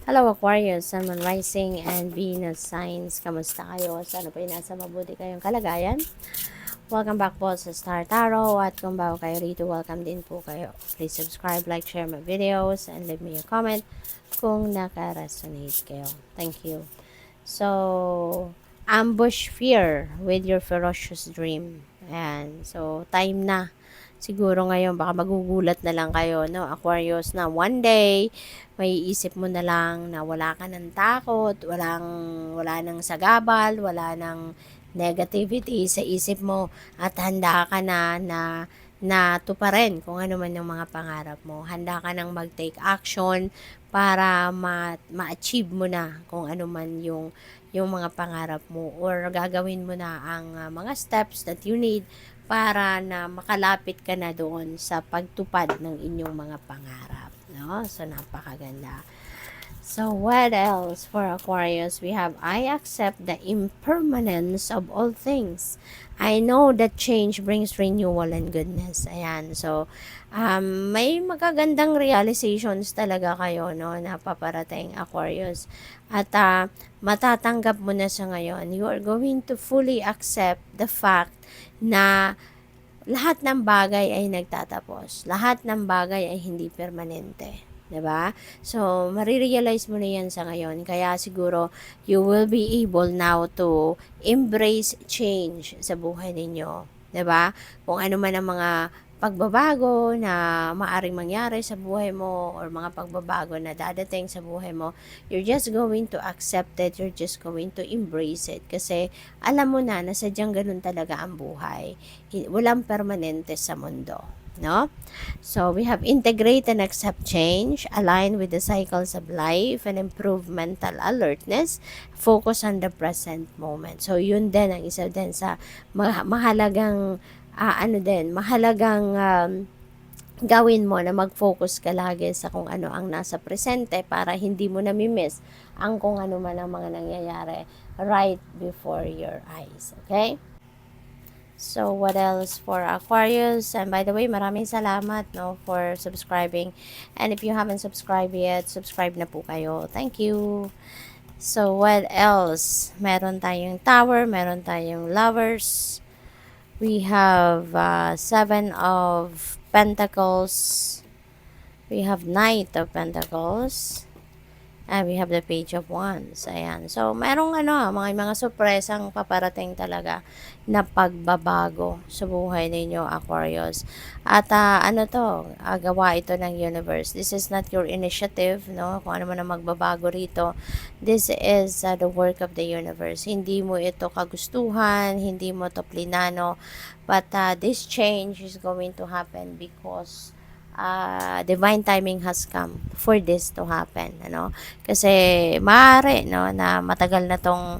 Hello Aquarius, Sun, Moon, Rising, and Venus signs. Kamusta kayo? Sana po nasa mabuti kayong kalagayan. Welcome back po sa Star Tarot. At kung bago kayo rito, welcome din po kayo. Please subscribe, like, share my videos, and leave me a comment kung naka-resonate kayo. Thank you. So, ambush fear with your ferocious dream. Ayan. So, time na. Siguro ngayon, baka magugulat na lang kayo, no? Aquarius, na one day, may isip mo na lang na wala ka ng takot, wala nang sagabal, wala nang negativity sa isip mo, at handa ka na tuparin kung ano man yung mga pangarap mo. Handa ka nang mag-take action para ma-achieve mo na kung ano man yung mga pangarap mo, or gagawin mo na ang mga steps that you need para na makalapit ka na doon sa pagtupad ng inyong mga pangarap, no? So napakaganda. So what else for Aquarius? We have, I accept the impermanence of all things. I know that change brings renewal and goodness. Ayan. So, may magagandang realizations talaga kayo, no, na paparating, Aquarius. At matatanggap mo na sa ngayon. You are going to fully accept the fact na lahat ng bagay ay nagtatapos. Lahat ng bagay ay hindi permanente. 'Di ba? So, marirealize mo na yan sa ngayon. Kaya siguro, you will be able now to embrace change sa buhay ninyo. 'Di ba? Kung ano man ang mga pagbabago na maaring mangyari sa buhay mo, or mga pagbabago na dadating sa buhay mo, you're just going to accept it, you're just going to embrace it. Kasi alam mo na sadyang ganun talaga ang buhay. Walang permanente sa mundo. No? So, we have integrate and accept change, align with the cycles of life, and improve mental alertness, focus on the present moment. So, yun din ang isa din sa mahalagang mahalagang gawin mo, na mag-focus ka lagi sa kung ano ang nasa presente para hindi mo nami-miss ang kung ano man ang mga nangyayari right before your eyes. Okay? So, what else for Aquarius? And by the way, maraming salamat, no, for subscribing. And if you haven't subscribed yet, subscribe na po kayo. Thank you. So, what else? Meron tayong Tower, meron tayong Lovers. We have Seven of Pentacles. We have Knight of Pentacles. And we have the Page of Wands. Ayan. So, merong mga sorpresang paparating talaga na pagbabago sa buhay ninyo, Aquarius. At gawa ito ng universe. This is not your initiative, no? Kung ano man ang magbabago rito. This is the work of the universe. Hindi mo ito kagustuhan, hindi mo ito plinano. But this change is going to happen because divine timing has come for this to happen, ano? Kasi maaari, no, na matagal na tong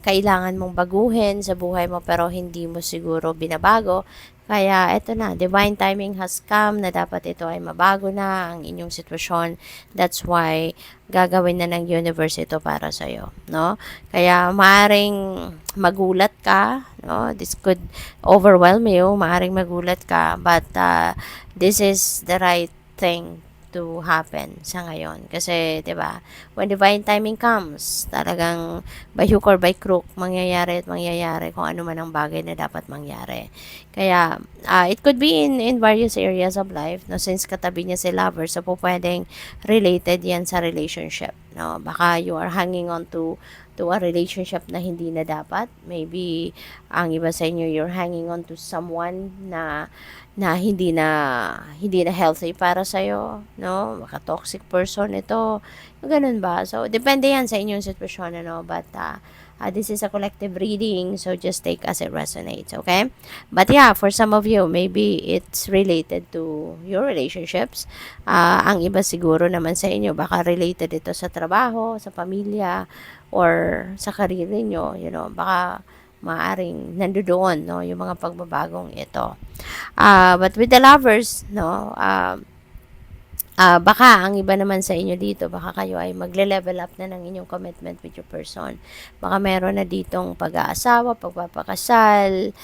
kailangan mong baguhin sa buhay mo, pero hindi mo siguro binabago. Kaya eto na, divine timing has come na dapat ito ay mabago na ang inyong sitwasyon. That's why gagawin na ng universe ito para sa iyo, no? Kaya maaring magulat ka, no? This could overwhelm you, maaring magulat ka, but this is the right thing to happen sa ngayon. Kasi, 'di ba, when divine timing comes, talagang by hook or by crook, mangyayari at mangyayari kung ano man ang bagay na dapat mangyari. Kaya, it could be in various areas of life, no, since katabi niya si Lover, so po pwedeng related yan sa relationship, no? Baka you are hanging on to a relationship na hindi na dapat. Maybe, ang iba sa inyo, you're hanging on to someone na hindi na healthy para sa iyo, no? Baka toxic person ito. Ganun ba? So, depende yan sa inyong sitwasyon, ano? But, this is a collective reading, so just take as it resonates, okay? But yeah, for some of you, maybe it's related to your relationships. Ang iba siguro naman sa inyo, baka related ito sa trabaho, sa pamilya, or sa career niyo, you know, baka maaring nandoon, no, yung mga pagbabagong ito. But with the Lovers, no, baka ang iba naman sa inyo dito, baka kayo ay magle-level up na ng inyong commitment with your person. Baka meron na ditong pag-aasawa, pagpapakasal,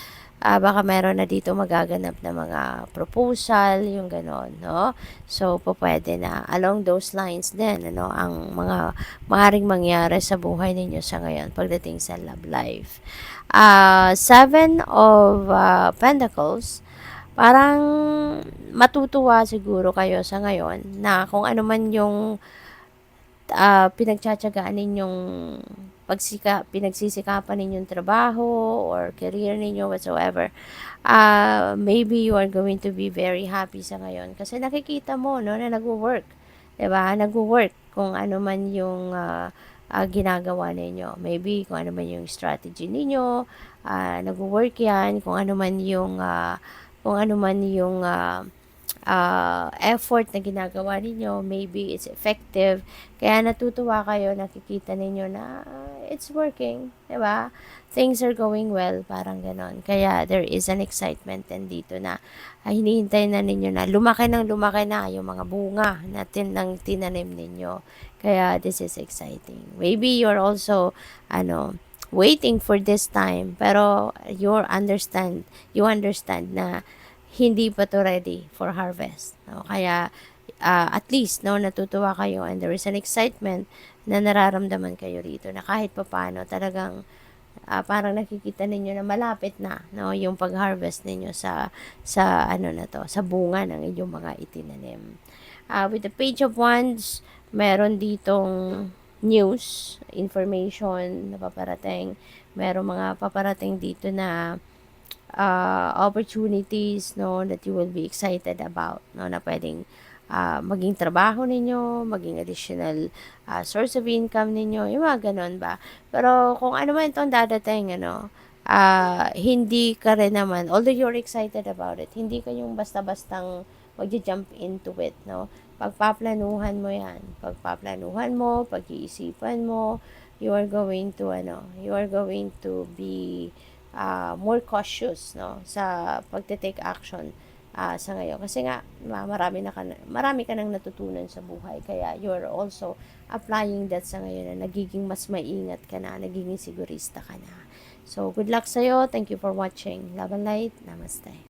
baka meron na dito magaganap na mga proposal, yung ganon, no? So, pwede na. Along those lines din, ano, ang mga maaaring mangyari sa buhay ninyo sa ngayon pagdating sa love life. Seven of Pentacles, parang matutuwa siguro kayo sa ngayon na kung ano man yung pinagtsatsagaan ninyong pinagsisikapan ninyong trabaho or career ninyo whatsoever, maybe you are going to be very happy sa ngayon kasi nakikita mo, no, na nagwo-work, 'di ba? Nagwo-work kung ano man yung ginagawa ninyo. Maybe kung ano man yung strategy ninyo, nagwo-work 'yan, kung ano man yung effort na ginagawa ninyo, maybe it's effective. Kaya natutuwa kayo, nakikita ninyo na it's working, di ba? Things are going well, parang ganon. Kaya there is an excitement din dito na hinihintay na ninyo na lumaki na yung mga bunga natin ng tinanim ninyo. Kaya this is exciting. Maybe you're also, waiting for this time, pero you understand na hindi pa to ready for harvest. No? Kaya, at least, no, natutuwa kayo and there is an excitement na nararamdaman kayo rito na kahit papano talagang parang nakikita ninyo na malapit na, no, yung pag-harvest ninyo sa bunga ng inyong mga itinanim. With the Page of Wands, meron ditong news, information na paparating. Meron mga paparating dito na opportunities, no, that you will be excited about, no, na pwedeng maging trabaho ninyo, maging additional source of income ninyo, yung mga ganun ba. Pero kung ano man itong dadating, hindi ka rin naman, although you're excited about it, hindi ka yung basta-bastang mag-jump into it, no. Pagpaplanuhan mo yan, pag-iisipan mo, you are going to be more cautious, no, sa pagte-take action sa ngayon kasi nga marami ka nang natutunan sa buhay, kaya you're also applying that sa ngayon na nagiging mas maingat ka na, nagiging sigurista ka na. So good luck sa'yo, thank you for watching. Love and light, namaste.